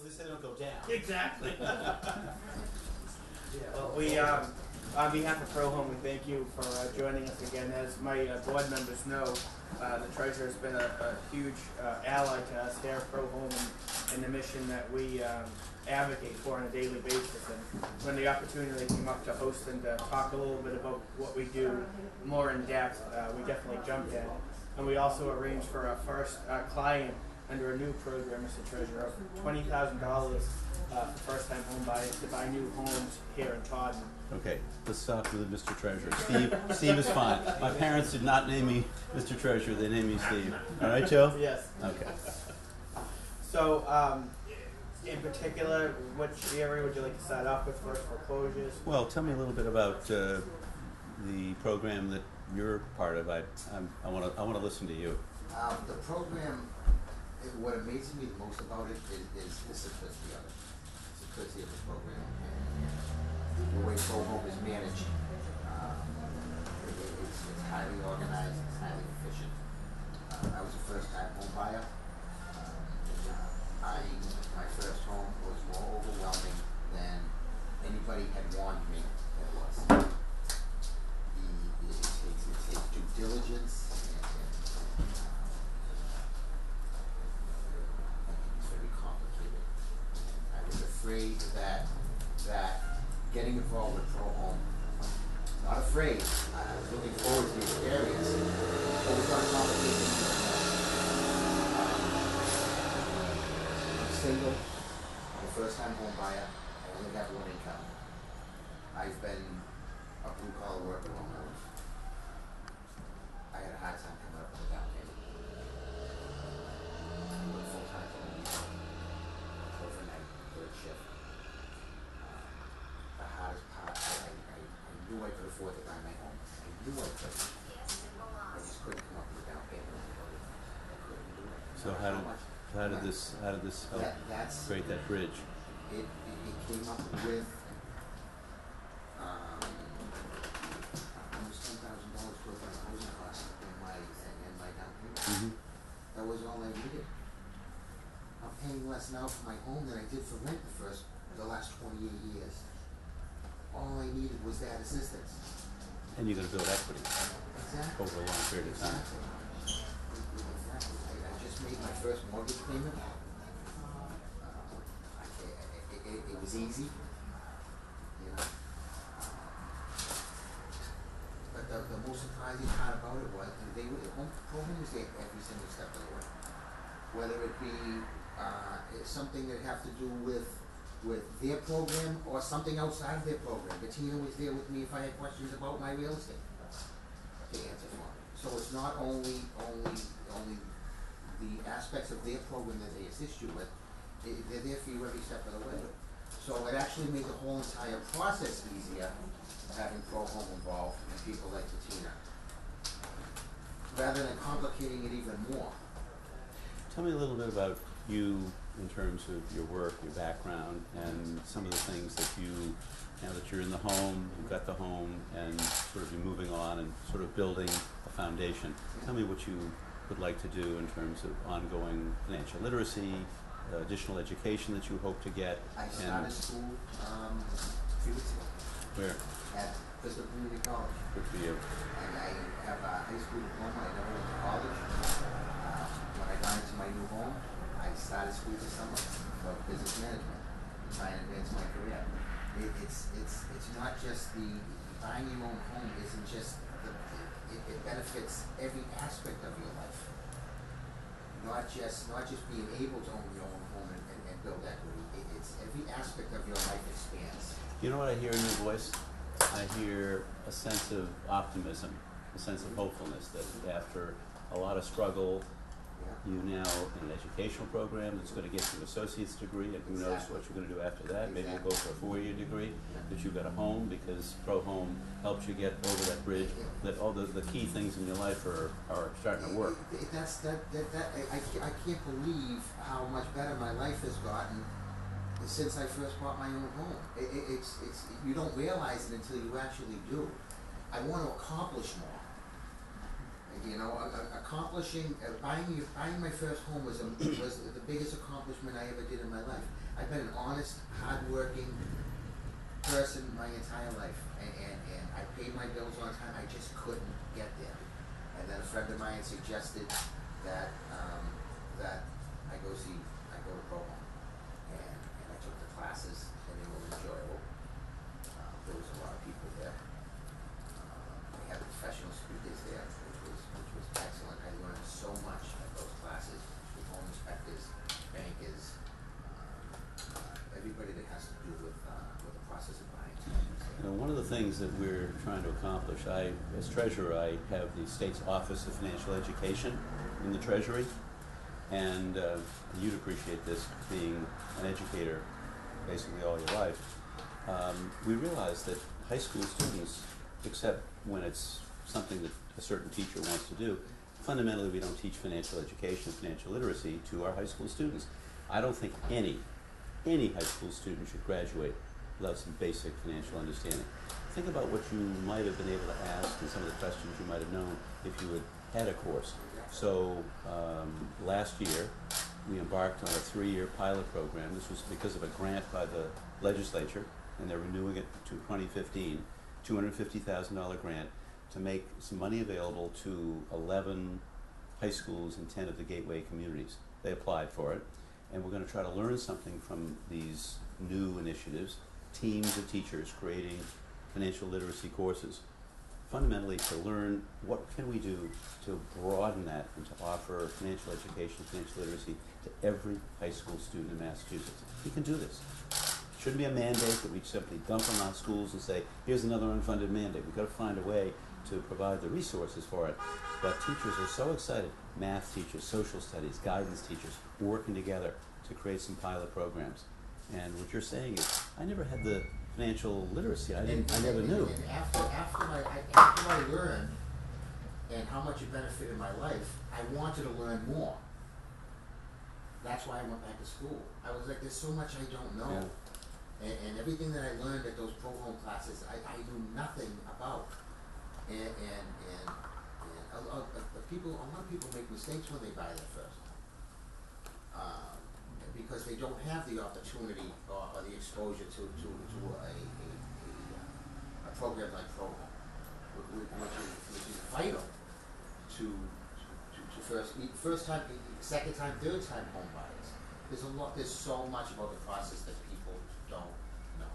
At least they don't go down. Exactly. Well, we, on behalf of Pro Home, we thank you for joining us again. As my board members know, the treasurer has been a huge ally to us here at Pro Home and the mission that we advocate for on a daily basis. And when the opportunity came up to host and to talk a little bit about what we do more in depth, we definitely jumped in. And we also arranged for our first client under a new program, Mr. Treasurer, $20,000 for first-time home buyers to buy new homes here in Taunton. Okay, let's stop with Mr. Treasurer. Steve is fine. My parents did not name me Mr. Treasurer, they named me Steve. All right, Joe? Yes. Okay. So, in particular, which area would you like to start off with first, foreclosures? Well, tell me a little bit about the program that you're part of. I want to listen to you. The program, what amazes me the most about it is the simplicity of it. The simplicity of the program. And the way Pro Home is managed. It's highly organized, it's highly efficient. I was a first-time home buyer. My first home was more overwhelming than anybody had warned me it was. It takes due diligence and it's very complicated. I was afraid that getting involved with Pro Home, not afraid, I was looking forward to the experience, but it was not complicated. I'm single, I'm a first-time home buyer, I only have one income. I've been a blue-collar worker all my life. I had a hard time coming up with a down payment. I work full-time for a week, overnight, third shift. The hardest part, I knew I could afford to buy my home. I knew I could. I just couldn't come up with a down payment. I couldn't do it. So how did this help create that bridge? It came up with almost $10,000 worth of housing costs in my down payment. Mm-hmm. That was all I needed. I'm paying less now for my home than I did for rent the last 28 years. All I needed was that assistance. And you're going to build equity Exactly. over a long period of time. Exactly. I just made my first mortgage payment. It was easy, you know. But the most surprising part about it was Pro Home was there every single step of the way. Whether it be something that have to do with their program or something outside of their program. Bettina was there with me if I had questions about my real estate to answer for me. So it's not only the aspects of their program that they assist you with, they're there for you every step of the way. So it actually made the whole entire process easier having Pro Home involved and people like Bettina, rather than complicating it even more. Tell me a little bit about you in terms of your work, your background, and some of the things that you, now that you're in the home, you've got the home, and sort of you're moving on and sort of building a foundation. Tell me what you would like to do in terms of ongoing financial literacy, additional education that you hope to get. I started school a few weeks ago. Where? At Bristol Community College. Good for you. And I have a high school diploma. I never went to college. When I got into my new home, I started school this summer for business management, trying to advance my career. It's not just buying your own home isn't just it benefits every aspect of your life. Not just being able to own your own home and build equity. It's every aspect of your life expands. You know what I hear in your voice? I hear a sense of optimism, a sense of hopefulness that after a lot of struggle, you now in an educational program that's going to get you an associate's degree, and who knows what you're going to do after that. Maybe you'll go for a 4-year degree, that you've got a home because Pro Home helps you get over that bridge, that all the key things in your life are starting to work. I can't believe how much better my life has gotten since I first bought my own home. It's you don't realize it until you actually do. I want to accomplish more. You know, accomplishing, buying my first home was the biggest accomplishment I ever did in my life. I've been an honest, hardworking person my entire life, and I paid my bills on time. I just couldn't get there. And then a friend of mine suggested that that I go to Pro Home, and I took the classes, and they were enjoyable. There was a lot of people there. They had professional speakers there, which was excellent. I learned so much at those classes with home inspectors, bankers, everybody that has to do with the process of buying. You know, one of the things that we're trying to accomplish, as treasurer, I have the state's Office of Financial Education in the Treasury, and you'd appreciate this, being an educator basically all your life. We realize that high school students, except when it's something that a certain teacher wants to do, fundamentally we don't teach financial education, financial literacy to our high school students. I don't think any high school student should graduate without some basic financial understanding. Think about what you might have been able to ask and some of the questions you might have known if you had a course. So last year we embarked on a 3-year pilot program. This was because of a grant by the legislature, and they're renewing it to 2015, $250,000 grant to make some money available to 11 high schools in 10 of the gateway communities. They applied for it, and we're going to try to learn something from these new initiatives, teams of teachers creating financial literacy courses, fundamentally to learn what can we do to broaden that and to offer financial education, financial literacy to every high school student in Massachusetts. We can do this. It shouldn't be a mandate that we simply dump on our schools and say, here's another unfunded mandate. We've got to find a way to provide the resources for it. But teachers are so excited, math teachers, social studies, guidance teachers, working together to create some pilot programs. And what you're saying is, I never had the financial literacy. I never knew. And after I learned and how much it benefited my life, I wanted to learn more. That's why I went back to school. I was like, there's so much I don't know. Yeah. And everything that I learned at those pro home classes, I knew nothing about. And a lot of people make mistakes when they buy their first home. Because they don't have the opportunity or the exposure to a program like Pro Home, which is vital to first time, second time, third time home buyers. There's so much about the process that people don't know.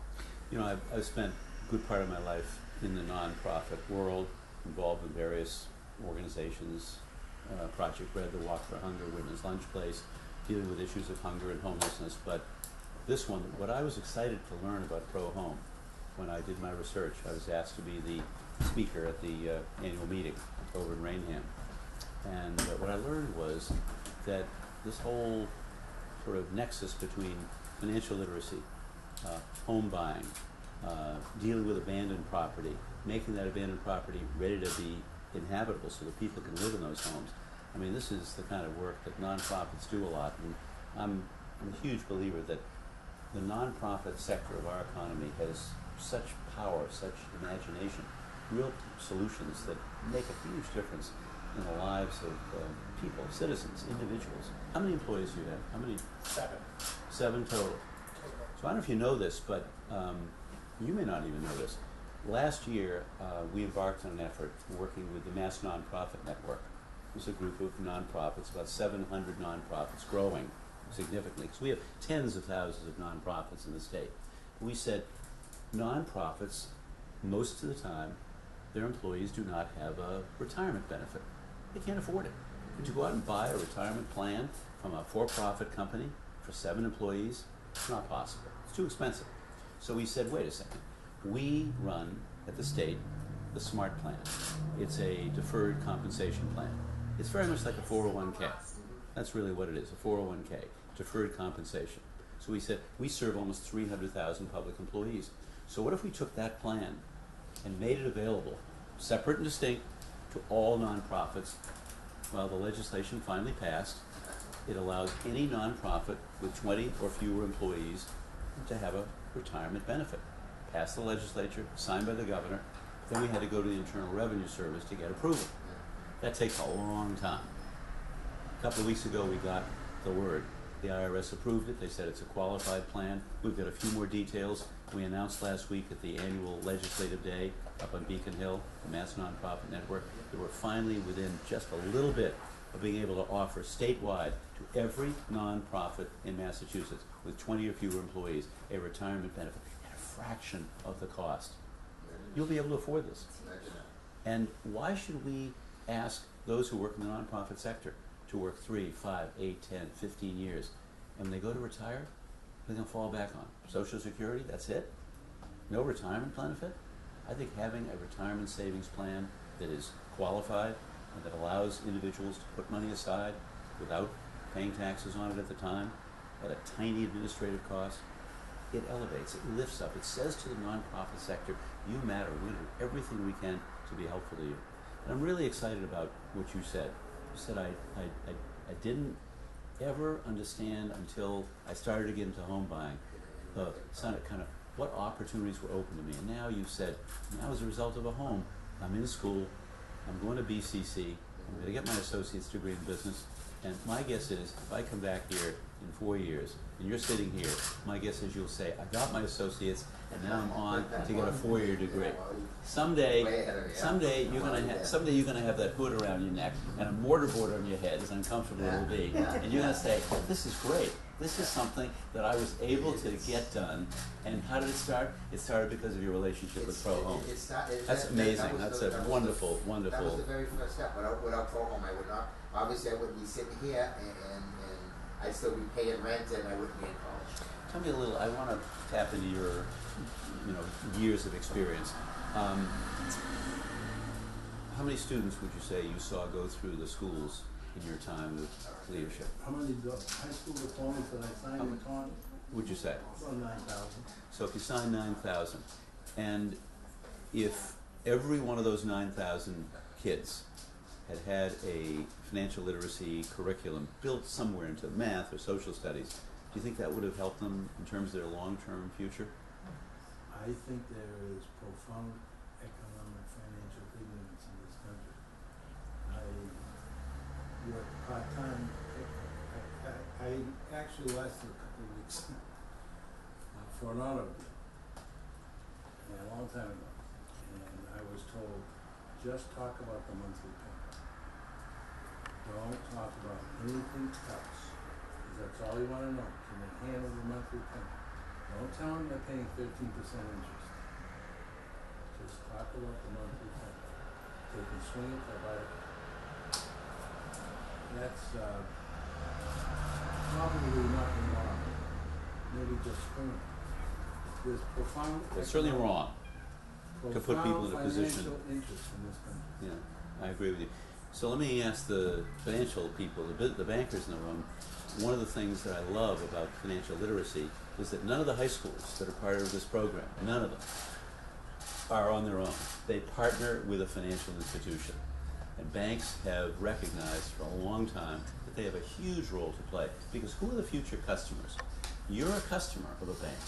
You know, I've spent a good part of my life in the nonprofit world, involved in various organizations, Project Bread, the Walk for Hunger, Women's Lunch Place, dealing with issues of hunger and homelessness. But this one, what I was excited to learn about Pro Home, when I did my research, I was asked to be the speaker at the annual meeting over in Rainham. And what I learned was that this whole sort of nexus between financial literacy, home buying, dealing with abandoned property, making that abandoned property ready to be inhabitable so that people can live in those homes. I mean, this is the kind of work that nonprofits do a lot, and I'm a huge believer that the nonprofit sector of our economy has such power, such imagination, real solutions that make a huge difference in the lives of people, citizens, individuals. How many employees do you have? How many? 7. 7 total. So I don't know if you know this, but you may not even know this. Last year, we embarked on an effort working with the Mass Nonprofit Network. It was a group of nonprofits, about 700 nonprofits, growing significantly, because we have tens of thousands of nonprofits in the state. We said, nonprofits, most of the time, their employees do not have a retirement benefit. They can't afford it. To go out and buy a retirement plan from a for-profit company for 7 employees, it's not possible. It's too expensive. So we said, wait a second. We run at the state the SMART plan. It's a deferred compensation plan. It's very much like a 401k. That's really what it is, a 401k, deferred compensation. So we said, we serve almost 300,000 public employees. So what if we took that plan and made it available, separate and distinct, to all nonprofits? Well, the legislation finally passed. It allows any nonprofit with 20 or fewer employees to have a retirement benefit. Passed the legislature, signed by the governor. Then we had to go to the Internal Revenue Service to get approval. That takes a long time. A couple of weeks ago, we got the word. The IRS approved it. They said it's a qualified plan. We've got a few more details. We announced last week at the annual legislative day up on Beacon Hill, the Mass Nonprofit Network, that we're finally within just a little bit of being able to offer statewide to every nonprofit in Massachusetts with 20 or fewer employees a retirement benefit at a fraction of the cost. You'll be able to afford this. And why should we ask those who work in the nonprofit sector to work 3, 5, 8, 10, 15 years, and when they go to retire, they're going to fall back on Social Security? That's it? No retirement benefit? I think having a retirement savings plan that is qualified and that allows individuals to put money aside without paying taxes on it at the time, at a tiny administrative cost, it elevates, it lifts up, it says to the nonprofit sector, you matter, we're going to do everything we can to be helpful to you. And I'm really excited about what you said. You said I didn't ever understand until I started to get into home buying, kind of what opportunities were open to me. And now you said, now as a result of a home, I'm in school, I'm going to BCC, I'm going to get my associate's degree in business, and my guess is if I come back here in 4 years, and you're sitting here, my guess is you'll say, I got my associates, and now I'm on to get a 4-year degree. Someday you're gonna have that hood around your neck and a mortarboard on your head, as uncomfortable as it will be, and you're gonna say, this is great. This is something that I was able to get done. And how did it start? It started because of your relationship with Pro Home. That's amazing. That's a wonderful. That was the very first step. Without Pro Home, I would not. Obviously, I wouldn't be sitting here, and I'd still be paying rent, and I wouldn't be in college. Tell me a little. I want to tap into your, years of experience. How many students would you say you saw go through the schools in your time with leadership? How many high school diplomas did I sign in Taunton? Would you say? About 9,000. So if you sign 9,000, and if every one of those 9,000 kids had a financial literacy curriculum built somewhere into math or social studies, do you think that would have helped them in terms of their long-term future? I think there is profound economic financial ignorance in this country. I worked part-time. I actually lasted a couple of weeks for an auto deal a long time ago. And I was told, just talk about the monthly payment. Don't talk about anything else, because that's all you want to know. Can they handle the monthly payment? Don't tell them they're paying 13% interest. Just talk about the monthly payment. They can swing it, they'll buy it. That's probably not wrong. Maybe just swing it. There's profound. It's certainly wrong to put people in a position. Financial interest in this country. Yeah, I agree with you. So let me ask the financial people, the bankers in the room. One of the things that I love about financial literacy is that none of the high schools that are part of this program, none of them, are on their own. They partner with a financial institution. And banks have recognized for a long time that they have a huge role to play. Because who are the future customers? You're a customer of a bank.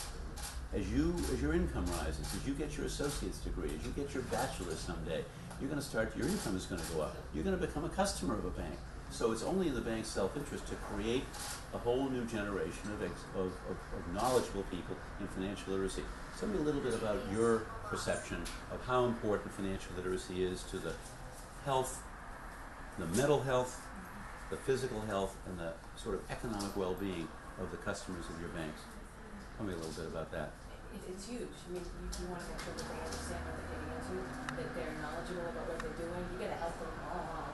As your income rises, as you get your associate's degree, as you get your bachelor's someday, your income is going to go up. You're going to become a customer of a bank. So it's only in the bank's self-interest to create a whole new generation of knowledgeable people in financial literacy. Tell me a little bit about your perception of how important financial literacy is to the health, the mental health, the physical health, and the sort of economic well-being of the customers of your banks. Tell me a little bit about that. It's huge. I mean, you want to make sure that they understand what they're getting into, that they're knowledgeable about what they're doing. You got to help them all along,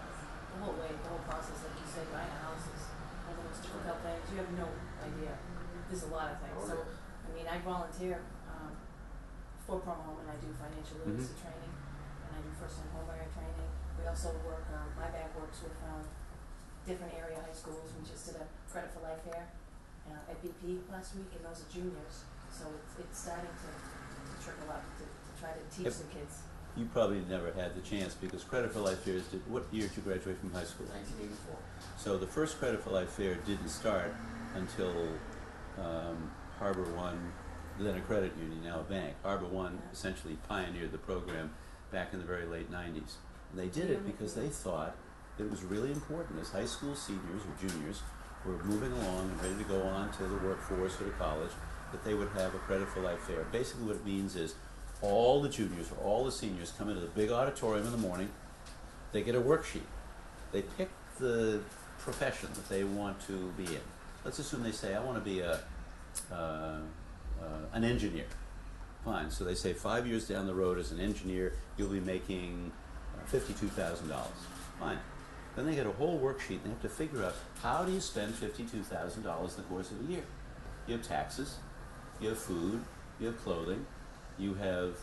the whole way, the whole process. Like you said, buying a house is one of the most difficult things. You have no idea. There's a lot of things. So, I mean, I volunteer for Pro Home, and I do financial literacy training, and I do first-time homebuyer training. We also work. My bank works with different area high schools. We just did a Credit for Life fair at BP last week, and those are juniors. So it's starting to trickle up to try to teach the kids. You probably never had the chance because Credit for Life fairs did. What year did you graduate from high school? 1984. So the first Credit for Life fair didn't start until Harbor One, then a credit union, now a bank. Harbor One essentially pioneered the program back in the very late 90s. And they did it because they thought it was really important as high school seniors or juniors were moving along and ready to go on to the workforce or to college, that they would have a Credit for Life fair. Basically what it means is all the juniors or all the seniors come into the big auditorium in the morning, they get a worksheet. They pick the profession that they want to be in. Let's assume they say, I want to be an engineer. Fine, so they say 5 years down the road as an engineer, you'll be making $52,000. Fine. Then they get a whole worksheet and they have to figure out how do you spend $52,000 in the course of a year. You have taxes, you have food, you have clothing, you have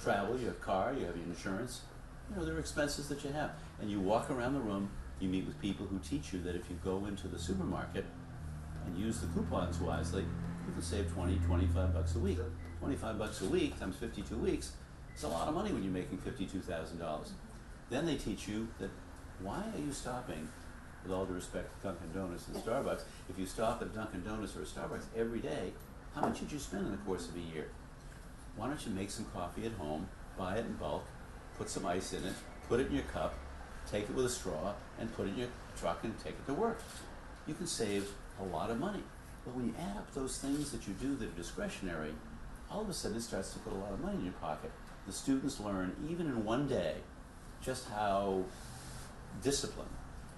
travel, you have car, you have your insurance. You know, there are expenses that you have. And you walk around the room, you meet with people who teach you that if you go into the supermarket and use the coupons wisely, you can save 20, 25 bucks a week. 25 bucks a week times 52 weeks, it's a lot of money when you're making $52,000. Then they teach you that why are you stopping, with all due respect to Dunkin' Donuts and Starbucks, if you stop at Dunkin' Donuts or a Starbucks every day, how much did you spend in the course of a year? Why don't you make some coffee at home, buy it in bulk, put some ice in it, put it in your cup, take it with a straw, and put it in your truck and take it to work. You can save a lot of money. But when you add up those things that you do that are discretionary, all of a sudden it starts to put a lot of money in your pocket. The students learn, even in one day, just how discipline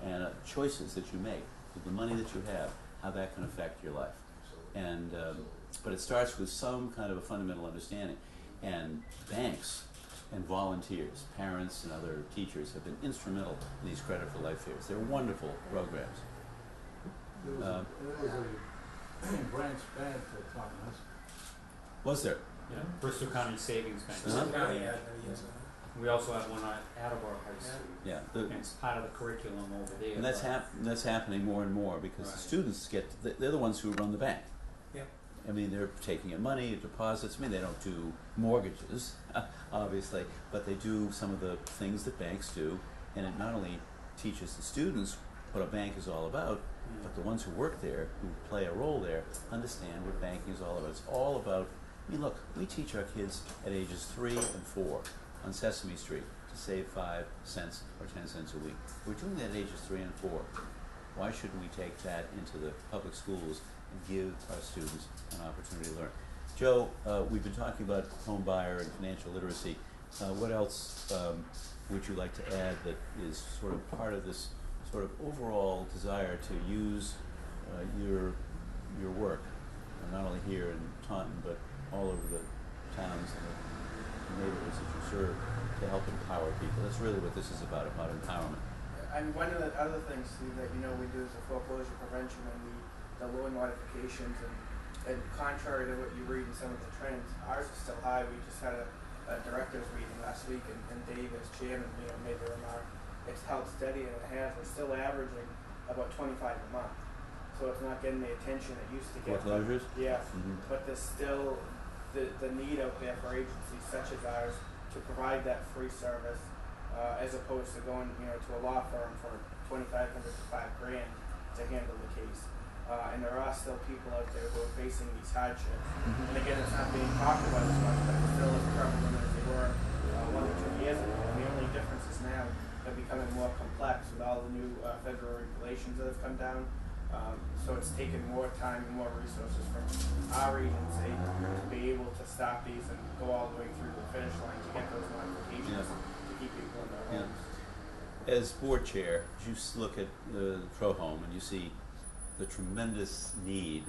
and choices that you make with the money that you have, how that can affect your life. And but it starts with some kind of a fundamental understanding. And banks and volunteers, parents and other teachers have been instrumental in these Credit for Life fairs. They're wonderful programs. There was a branch bank at Taunton High School. Was there? Yeah, Bristol County Savings Bank. Uh-huh. County had many years ago. We also have one at Attleboro High School. Yeah. And it's part of the curriculum over there. And that's happening more and more because the Right. students they're the ones who run the bank. Yep. I mean, they're taking in money, deposits. I mean, they don't do mortgages, obviously, but they do some of the things that banks do, and it not only teaches the students what a bank is all about, but the ones who work there, who play a role there, understand what banking is all about. It's all about, I mean, look, we teach our kids at ages 3 and 4 on Sesame Street to save 5 cents or 10 cents a week. We're doing that at ages 3 and 4. Why shouldn't we take that into the public schools and give our students an opportunity to learn? Joe, we've been talking about home buyer and financial literacy. What else would you like to add that is sort of part of this sort of overall desire to use your work, not only here in Taunton, but all over the towns and the neighborhoods that you serve, to help empower people? That's really what this is about empowerment. I mean, one of the other things, Steve, that we do is the foreclosure prevention and the loan modifications, and contrary to what you read in some of the trends, ours is still high. We just had a directors meeting last week, and Dave as chairman, made the remark, it's held steady and it has. We're still averaging about 25 a month, so it's not getting the attention it used to get. Foreclosures? Yeah, Mm-hmm. but there's still the need out there for agencies such as ours to provide that free service, as opposed to going to a law firm for $2,500 to $5,000 to handle the case. And there are still people out there who are facing these hardships. Mm-hmm. And again, it's not being talked about as much, but it's still as prevalent as they were 1 or 2 years ago. And the only difference is now they're becoming more complex with all the new federal regulations that have come down. So it's taken more time and more resources from our agency to be able to stop these and go all the way through the finish line to get those modifications to keep people in their homes. As board chair, you look at the Pro Home and you see the tremendous need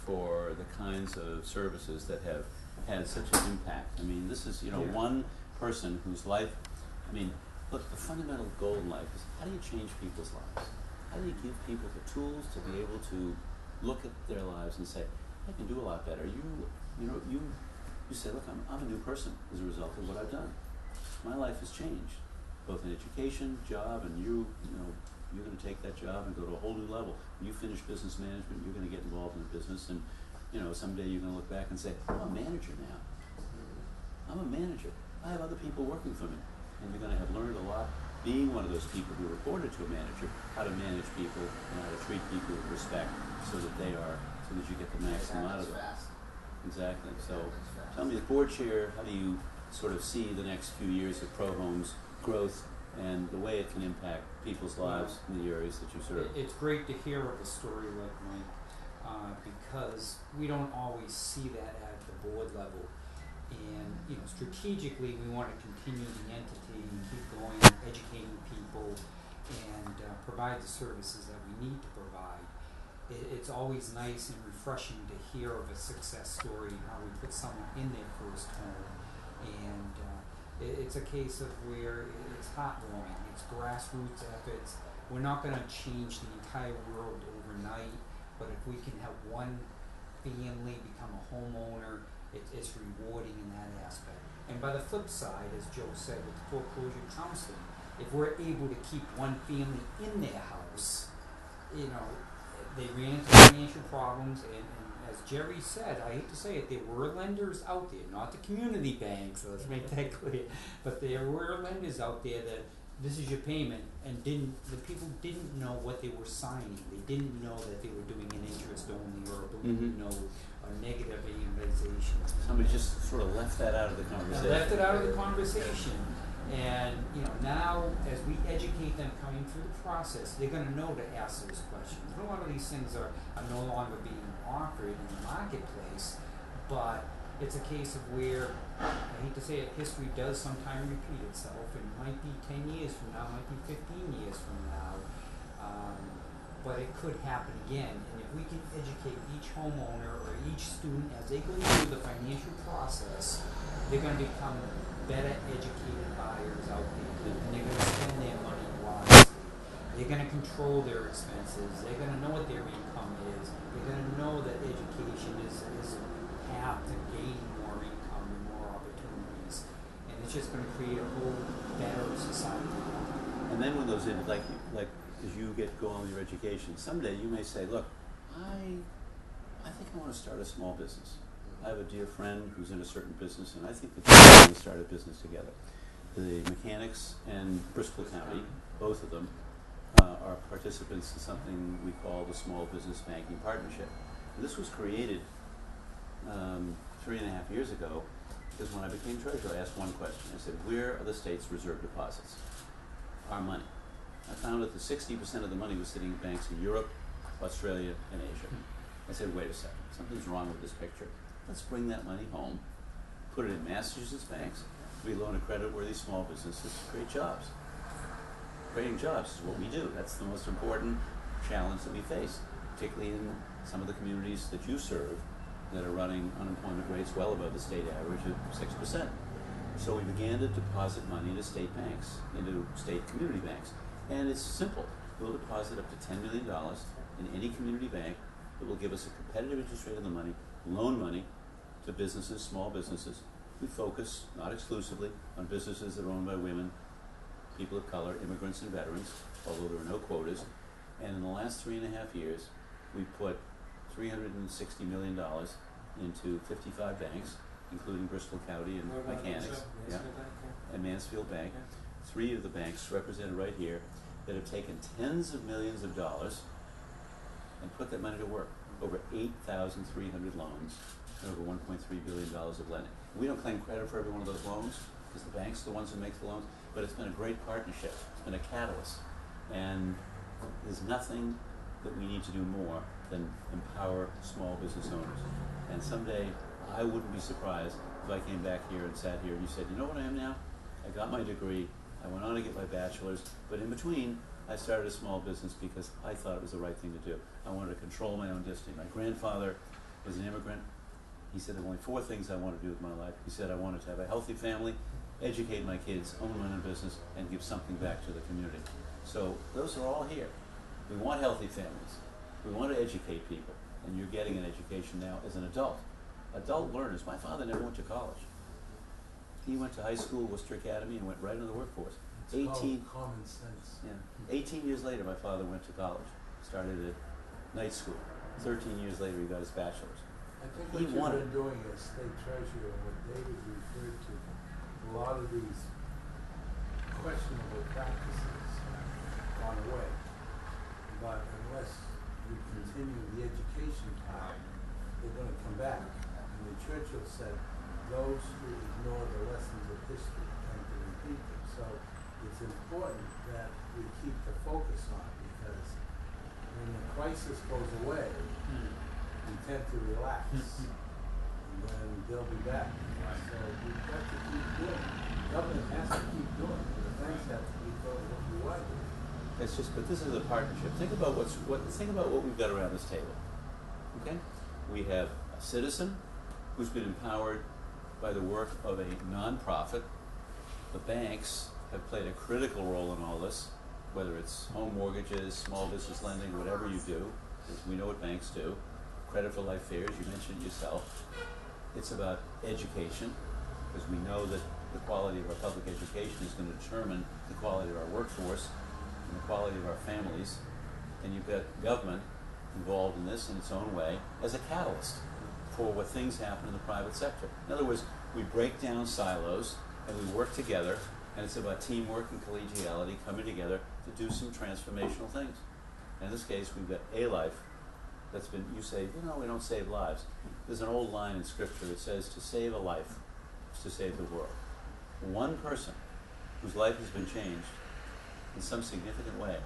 for the kinds of services that have had such an impact. I mean, this is, one person whose life, I mean, look, the fundamental goal in life is how do you change people's lives? How do you give people the tools to be able to look at their lives and say, I can do a lot better. You say, look, I'm a new person as a result of what I've done. My life has changed, both in education, job, and you're going to take that job and go to a whole new level. When you finish business management, you're going to get involved in the business, and someday you're going to look back and say, I'm a manager now. I'm a manager. I have other people working for me, and you're going to have learned a lot being one of those people who reported to a manager how to manage people and how to treat people with respect, so that you get the maximum out of them. Exactly. So, tell me, the board chair, how do you sort of see the next few years of Pro Home's growth and the way it can impact people's lives in the areas that you serve. It's great to hear of a story like Mike, because we don't always see that at the board level. And, you know, strategically, we want to continue the entity and keep going, educating people, and provide the services that we need to provide. It's always nice and refreshing to hear of a success story, how we put someone in their first home. And it's a case of where it's heartwarming, it's grassroots efforts. We're not going to change the entire world overnight, but if we can help one family become a homeowner, it's rewarding in that aspect. And by the flip side, as Joe said, with foreclosure counseling, if we're able to keep one family in their house, you know, they ran into financial problems, and as Jerry said, I hate to say it, there were lenders out there, not the community banks, let's make that clear, but there were lenders out there that this is your payment, and the people didn't know what they were signing. They didn't know that they were doing an interest only or a balloon note or negative amortization. Somebody just sort of left that out of the conversation. Left it out of the conversation. And, you know, now as we educate them coming through the process, they're going to know to ask those questions. A lot of these things are no longer being offered in the marketplace, but it's a case of where, I hate to say it, history does sometimes repeat itself. It might be 10 years from now, it might be 15 years from now, but it could happen again. And if we can educate each homeowner or each student as they go through the financial process, they're going to become better educated buyers out there, and they're going to spend their money wisely. They're going to control their expenses. They're going to know what their income is. They're going to know that education is a path to gain more income and more opportunities. And it's just going to create a whole better society. And then when those like as you get going with your education, someday you may say, look, I think I want to start a small business. I have a dear friend who's in a certain business, and I think that we're going to start a business together. The mechanics and Bristol County, both of them, are participants in something we call the Small Business Banking Partnership. And this was created 3.5 years ago, because when I became treasurer, I asked one question. I said, where are the state's reserve deposits? Our money. I found that the 60% of the money was sitting in banks in Europe, Australia, and Asia. I said, wait a second, something's wrong with this picture. Let's bring that money home, put it in Massachusetts banks, we loan to credit-worthy small businesses to create jobs. Creating jobs is what we do. That's the most important challenge that we face, particularly in some of the communities that you serve that are running unemployment rates well above the state average of 6%. So we began to deposit money into state banks, into state community banks. And it's simple. We'll deposit up to $10 million in any community bank that will give us a competitive interest rate on the money, loan money to businesses, small businesses. We focus, not exclusively, on businesses that are owned by women, people of color, immigrants and veterans, although there are no quotas. And in the last 3.5 years, we put $360 million into 55 banks, including Bristol County and Mechanics, and Mansfield Bank. 3 of the banks represented right here that have taken tens of millions of dollars and put that money to work. Over 8,300 loans and over $1.3 billion of lending. We don't claim credit for every one of those loans, because the bank's the ones who make the loans, but it's been a great partnership. It's been a catalyst. And there's nothing that we need to do more than empower small business owners. And someday, I wouldn't be surprised if I came back here and sat here and you said, you know what I am now? I got my degree, I went on to get my bachelor's, but in between, I started a small business because I thought it was the right thing to do. I wanted to control my own destiny. My grandfather was an immigrant. He said there were only 4 things I wanted to do with my life. He said I wanted to have a healthy family, educate my kids, own my own business, and give something back to the community. So those are all here. We want healthy families. We want to educate people, and you're getting an education now as an adult. Adult learners. My father never went to college. He went to high school, Worcester Academy, and went right into the workforce. It's called common sense. Yeah. 18 years later, my father went to college, started at night school. 13 years later, he got his bachelor's. I think what you've been doing as state treasurer, what David referred to, a lot of these questionable practices have gone away. But unless we continue the education part, they're going to come back. And the Churchill said, those who ignore the lessons of history tend to repeat them. So it's important that we keep the focus on, because when the crisis goes away, we tend to relax, and then they'll be back. So we've got to keep doing it. Government has to keep doing it, the banks have to keep doing what we want to do. It's just, but this is a partnership. Think about think about what we've got around this table. Okay? We have a citizen who's been empowered by the work of a nonprofit. The banks have played a critical role in all this, whether it's home mortgages, small business lending, whatever you do, because we know what banks do. Credit for life fairs, you mentioned yourself. It's about education, because we know that the quality of our public education is going to determine the quality of our workforce and the quality of our families. And you've got government involved in this in its own way as a catalyst for what things happen in the private sector. In other words, we break down silos and we work together, and it's about teamwork and collegiality coming together to do some transformational things. And in this case, we've got a life that's been, you say, we don't save lives. There's an old line in scripture that says to save a life is to save the world. One person whose life has been changed in some significant way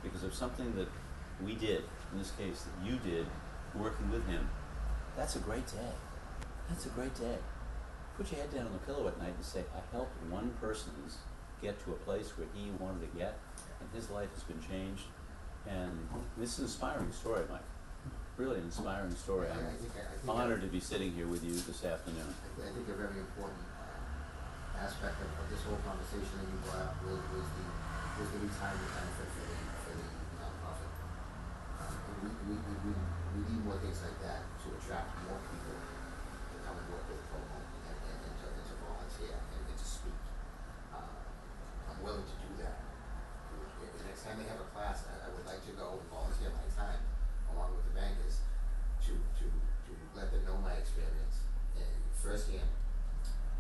because of something that we did, in this case that you did, working with him, that's a great day. That's a great day. Put your head down on the pillow at night and say, I helped one person get to a place where he wanted to get, and his life has been changed. And this is an inspiring story, Mike. Really an inspiring story. I I'm think honored to be sitting here with you this afternoon. I think a very important aspect of this whole conversation that you brought up was the retirement benefit for the nonprofit. We need more things like that to attract more people to come and work with Pro Home and to volunteer and to speak. I'm willing to do that. The next time they have a class, I would like to go and volunteer my time along with the bankers to let them know my experience and firsthand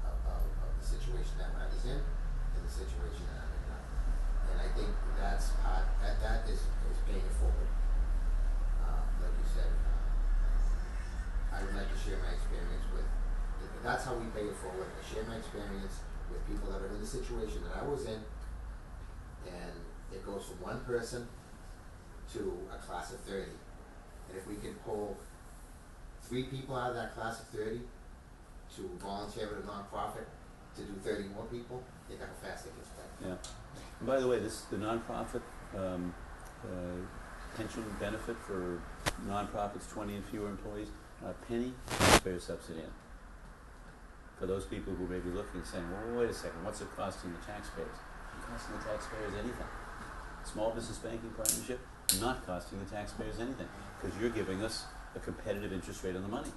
of the situation that I was in and the situation that I'm in now. And I think that's part, that is paying it forward. Like you said, I would like to share my experience with, that's how we pay it forward. I share my experience with people that are in the situation that I was in, and it goes from one person to a class of 30. And if we can pull 3 people out of that class of 30 to volunteer at a nonprofit to do 30 more people, think how fast it gets done. Yeah. And by the way, the nonprofit pension benefit for nonprofits, 20 and fewer employees, not a penny taxpayer subsidy in. For those people who may be looking and saying, well, wait a second, what's it costing the taxpayers? It's not costing the taxpayers anything. Small business banking partnership, not costing the taxpayers anything, because you're giving us a competitive interest rate on the money.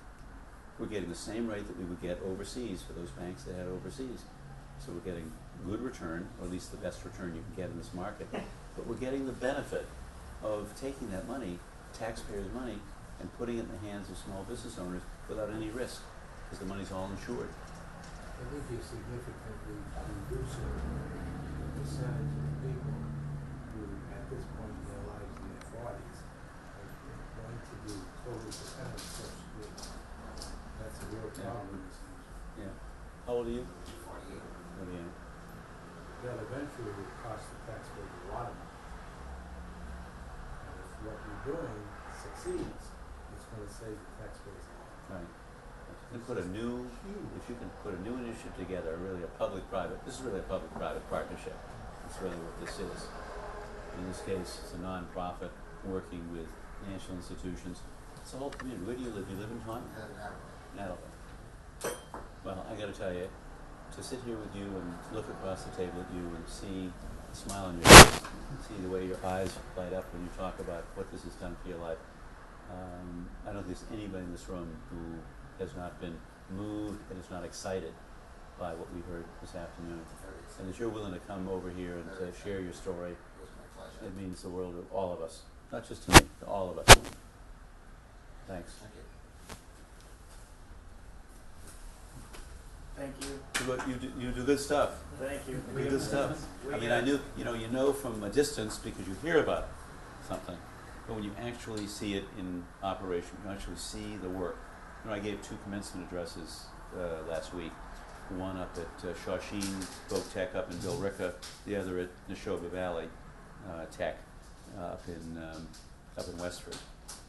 We're getting the same rate that we would get overseas for those banks that had overseas. So we're getting good return, or at least the best return you can get in this market, but we're getting the benefit of taking that money, taxpayers' money, and putting it in the hands of small business owners without any risk, because the money's all insured. I think you're significantly reducing the percentage of people who, at this point in their lives, in their 40s, are going to be totally dependent on Social Security. That's a real problem in this country. Yeah. How old are you? 48. What are you? That eventually will cost the taxpayers a lot of money. And if what you're doing succeeds, it's going to save the taxpayers a lot. Right. If you can put a new initiative together, really a public-private, this is really a public-private partnership. That's really what this is. In this case, it's a non-profit working with financial institutions. It's a whole community. Where do you live? You live in Taunton? Nattleville. Well, I gotta tell you, to sit here with you and look across the table at you and see a smile on your face, see the way your eyes light up when you talk about what this has done for your life, I don't think there's anybody in this room who has not been moved and is not excited by what we heard this afternoon. And that you're willing to come over here and to share your story, It was my pleasure. it means the world to all of us. Not just to me, to all of us. Thanks. Thank you. Thank you. You do good stuff. Thank you. You do good stuff. I mean, I knew, you know from a distance because you hear about something, but when you actually see it in operation, you actually see the work. I gave 2 commencement addresses last week, one up at Shawshene Tech up in Billerica, the other at Neshoba Valley Tech up in Westford,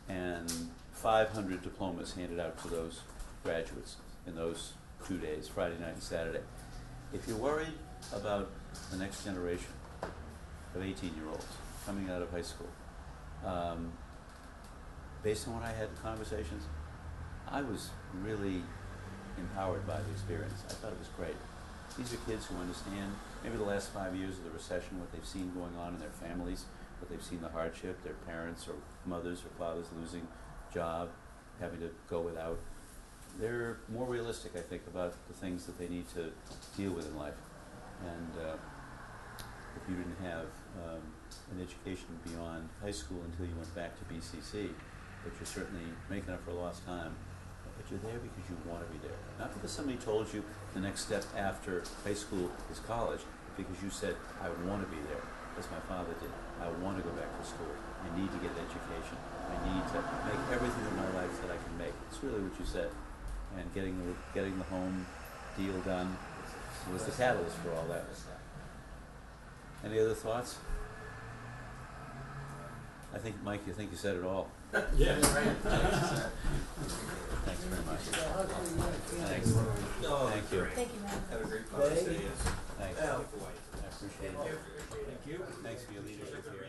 and 500 diplomas handed out to those graduates in those 2 days, Friday night and Saturday. If you're worried about the next generation of 18-year-olds coming out of high school, based on what I had in conversations, I was really empowered by the experience. I thought it was great. These are kids who understand maybe the last 5 years of the recession, what they've seen going on in their families, what they've seen the hardship, their parents or mothers or fathers losing job, having to go without. They're more realistic, I think, about the things that they need to deal with in life. And if you didn't have an education beyond high school until you went back to BCC, but you're certainly making up for lost time, but you're there because you want to be there. Not because somebody told you the next step after high school is college, but because you said, I want to be there, as my father did. I want to go back to school. I need to get an education. I need to make everything in my life that I can make. It's really what you said. And getting the home deal done was the catalyst for all that. Any other thoughts? I think, Mike, you think you said it all. Yeah. Thanks very much. Thanks. Thank you. Thank you, ma'am. Have a great Father's Day. Thanks. I appreciate it. Thank you. Thanks for your leadership here.